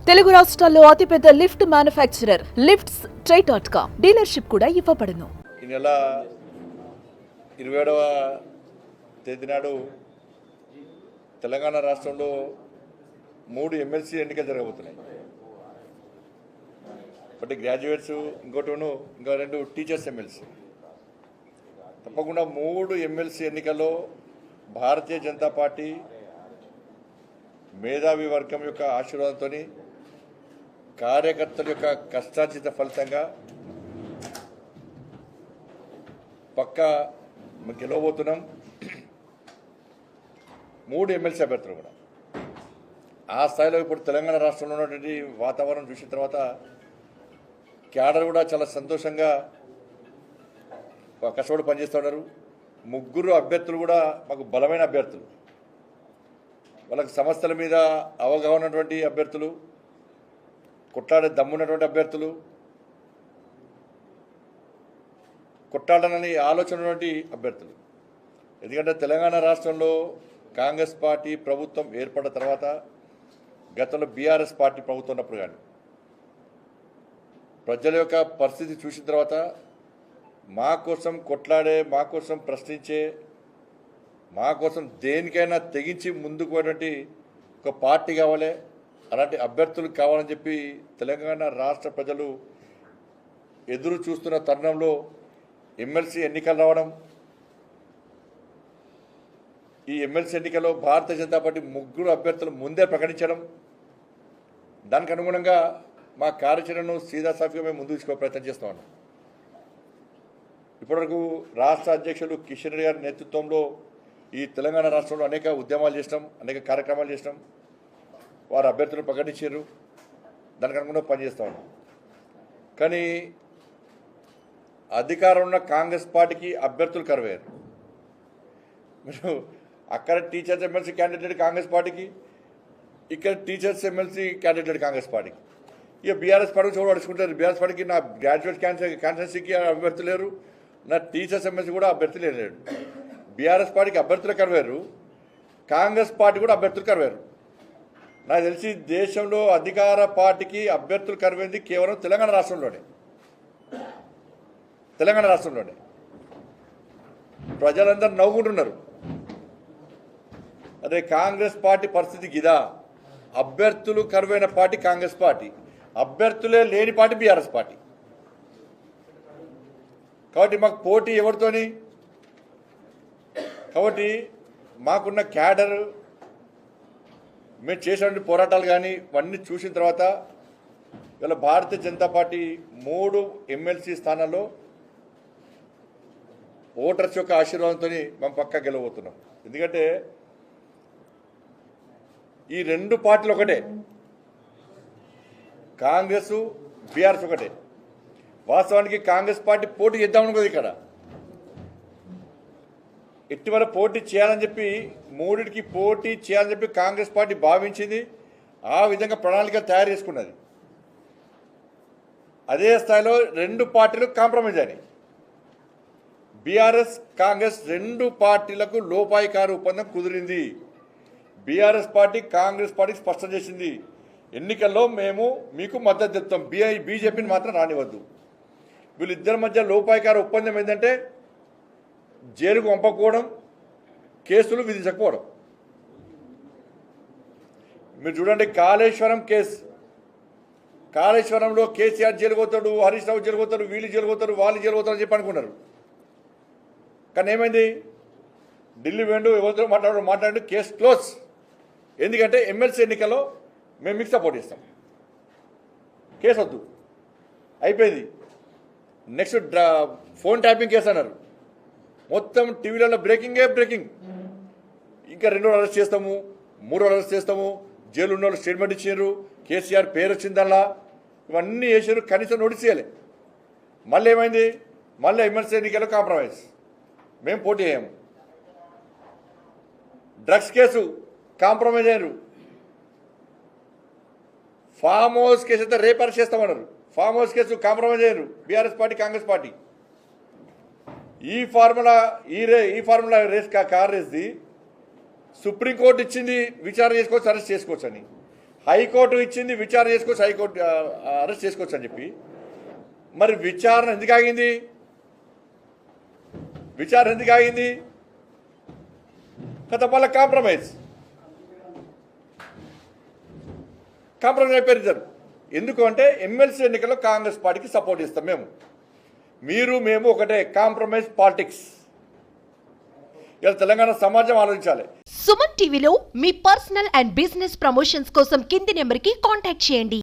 తెలుగు రాష్ట్రాల్లో అతిపెద్ద lift manufacturer lifts ట్రై.com dealership కూడా ఇవ్వబడును. ఈ నెల 27వ తేదీ నాడు తెలంగాణ రాష్ట్రంలో 3 ఎమ్మెల్సీ ఎన్నికలు జరగబోతున్నాయి. ఒకటి గ్రాడ్యుయేట్స్, ఇంకా 2 టీచర్స్ ఎమ్మెల్సీ. తప్పకుండా 3 ఎమ్మెల్సీ ఎన్నికల్లో భారతీయ జనతా పార్టీ మేధావి వర్గం యొక్క ఆశీర్వాదంతో, కార్యకర్తల యొక్క కష్టార్జిత ఫలితంగా పక్కా గెలవబోతున్నాం. 3 ఎమ్మెల్సీ అభ్యర్థులు కూడా ఆ స్థాయిలో ఇప్పుడు తెలంగాణ రాష్ట్రంలో ఉన్నటువంటి వాతావరణం చూసిన తర్వాత క్యాడర్ కూడా చాలా సంతోషంగా కష్టపడి పనిచేస్తున్నారు. 3 అభ్యర్థులు కూడా మాకు బలమైన అభ్యర్థులు, వాళ్ళకి సమస్యల మీద అవగాహన ఉన్నటువంటి అభ్యర్థులు, కొట్లాడే దమ్మున్నటువంటి అభ్యర్థులు, కొట్లాడనని ఆలోచన ఉన్నటువంటి అభ్యర్థులు. ఎందుకంటే తెలంగాణ రాష్ట్రంలో కాంగ్రెస్ పార్టీ ప్రభుత్వం ఏర్పడిన తర్వాత, గతంలో బీఆర్ఎస్ పార్టీ ప్రభుత్వం ఉన్నప్పుడు కానీ ప్రజల యొక్క పరిస్థితి చూసిన తర్వాత మా కోసం కొట్లాడే, మా కోసం ప్రశ్నించే, మా కోసం దేనికైనా తెగించి ముందుకు పోయేటువంటి ఒక పార్టీ కావాలి, అలాంటి అభ్యర్థులు కావాలని చెప్పి తెలంగాణ రాష్ట్ర ప్రజలు ఎదురు చూస్తున్న తరుణంలో ఎమ్మెల్సీ ఎన్నికలు రావడం, ఈ ఎమ్మెల్సీ ఎన్నికల్లో భారతీయ జనతా పార్టీ 3 అభ్యర్థులు ముందే ప్రకటించడం, దానికి అనుగుణంగా మా కార్యాచరణను సీదాసాఫీగా మేము ముందుకు తీసుకో ప్రయత్నం చేస్తూ ఉన్నాం. ఇప్పటివరకు రాష్ట్ర అధ్యక్షులు కిషన్ రెడ్డి గారి నేతృత్వంలో ఈ తెలంగాణ రాష్ట్రంలో అనేక ఉద్యమాలు చేసినాం, అనేక కార్యక్రమాలు చేసినాం. వారు అభ్యర్థులు ప్రకటించారు, దానికి అనుగుణంగా పనిచేస్తూ ఉన్నాం. కానీ అధికారం ఉన్న కాంగ్రెస్ పార్టీకి అభ్యర్థులు కరువయ్యారు. మీరు అక్కడ టీచర్స్ ఎమ్మెల్సీ క్యాండిడేట్ కాంగ్రెస్ పార్టీకి, ఇక్కడ టీచర్స్ ఎమ్మెల్సీ క్యాండిడేట్ కాంగ్రెస్ పార్టీకి. ఇక బీఆర్ఎస్ పార్టీకి చూడ అడుచుకుంటారు. బీఆర్ఎస్ పార్టీకి నా గ్రాడ్యుయేట్ కాన్స్టిట్యున్సీకి అభ్యర్థులు లేరు, నా టీచర్స్ ఎమ్మెల్సీ కూడా అభ్యర్థులు లేరు. బీఆర్ఎస్ పార్టీకి అభ్యర్థులు కరువారు, కాంగ్రెస్ పార్టీ కూడా అభ్యర్థులు కరువారు. నాకు తెలిసి దేశంలో అధికార పార్టీకి అభ్యర్థులు కరువైంది కేవలం తెలంగాణ రాష్ట్రంలోనే. ప్రజలందరూ నవ్వుకుంటున్నారు. అదే కాంగ్రెస్ పార్టీ పరిస్థితి గిదా, అభ్యర్థులు కరువైన పార్టీ కాంగ్రెస్ పార్టీ, అభ్యర్థులే లేని పార్టీ బీఆర్ఎస్ పార్టీ. కాబట్టి మాకు పోటీ ఎవరితోని? కాబట్టి మాకున్న క్యాడర్, మేము చేసినటువంటి పోరాటాలు కానీ ఇవన్నీ చూసిన తర్వాత ఇలా భారతీయ జనతా పార్టీ 3 ఎమ్మెల్సీ స్థానాల్లో ఓటర్స్ యొక్క ఆశీర్వాదంతో మేము పక్కా గెలవబోతున్నాం. ఎందుకంటే ఈ 2 పార్టీలు ఒకటే, కాంగ్రెస్ బీఆర్ఎస్ ఒకటే. వాస్తవానికి కాంగ్రెస్ పార్టీ పోటీ చేద్దామనుకోదు, ఇక్కడ ఇటీవల పోటీ చేయాలని చెప్పి 3కి పోటీ చేయాలని చెప్పి కాంగ్రెస్ పార్టీ భావించింది. ఆ విధంగా ప్రణాళిక తయారు చేసుకున్నది. అదే స్థాయిలో 2 పార్టీలు కాంప్రమైజ్ అయినాయి. బీఆర్ఎస్ కాంగ్రెస్ 2 పార్టీలకు లోపాయికారు ఒప్పందం కుదిరింది. బీఆర్ఎస్ పార్టీ కాంగ్రెస్ పార్టీకి స్పష్టం చేసింది, ఎన్నికల్లో మేము మీకు మద్దతు చెప్తాం, బీజేపీని మాత్రం రానివద్దు. వీళ్ళిద్దరి మధ్య లోపాయికారు ఒప్పందం ఏంటంటే జైలుకు పంపకపోవడం, కేసులు విధించకపోవడం. మీరు చూడండి, కాళేశ్వరం కేసు, కాళేశ్వరంలో కేసీఆర్ జైలు పోతాడు, హరీష్ రావు జైలు పోతాడు, వీళ్ళు జైలు పోతారు, వాళ్ళు జైలు పోతారు అని చెప్పి అనుకున్నారు. కానీ ఏమైంది? ఢిల్లీ వెండు ఎవరితో మాట్లాడు కేసు క్లోజ్. ఎందుకంటే ఎమ్మెల్సీ ఎన్నికల్లో మేము మీకు సపోర్ట్ చేస్తాం, కేసు వద్దు, అయిపోయింది. నెక్స్ట్ ఫోన్ ట్యాపింగ్ కేసు అన్నారు. మొత్తం టీవీలలో బ్రేకింగ్. ఇంకా 2 అరెస్ట్ చేస్తాము, 3 అరెస్ట్ చేస్తాము, జైలు ఉన్న వాళ్ళు స్టేట్మెంట్ ఇచ్చారు, కేసీఆర్ పేరు వచ్చిందల్లా, ఇవన్నీ చేశారు. కనీసం నోటీస్ చేయాలి. మళ్ళీ ఏమైంది? మళ్ళీ ఎమ్మెల్సీ ఎన్నికల్లో కాంప్రమైజ్, మేము పోటీ అయ్యాము. డ్రగ్స్ కేసు కాంప్రమైజ్ అయ్యారు. ఫామ్ హౌస్ కేసు అయితే రేపు అరెస్ట్ చేస్తామన్నారు. ఫామ్ హౌస్ కేసు కాంప్రమైజ్ అయ్యారు బీఆర్ఎస్ పార్టీ కాంగ్రెస్ పార్టీ. ఈ ఫార్ములా రేస్ కార్ రేస్ది సుప్రీంకోర్టు ఇచ్చింది, విచారణ చేసుకోవచ్చు, అరెస్ట్ చేసుకోవచ్చు అని. హైకోర్టు ఇచ్చింది విచారణ చేసుకోవచ్చు, హైకోర్టు అరెస్ట్ చేసుకోవచ్చు అని చెప్పి, మరి విచారణ ఎందుకు ఆగింది? విచారణ ఎందుకు ఆగింది? కథ మళ్ళీ కాంప్రమైజ్ అయిపోయారు ఇద్దరు. ఎందుకు అంటే ఎమ్మెల్సీ ఎన్నికల్లో కాంగ్రెస్ పార్టీకి సపోర్ట్ ఇస్తాం మేము ఒకటే. Compromise politics. ఇలా తెలంగాణ సమాజం ఆలోచించాలి. సుమన్ టీవీలో మీ పర్సనల్ అండ్ బిజినెస్ ప్రమోషన్స్ కోసం కింది నెంబర్కి కాంటాక్ట్ చేయండి.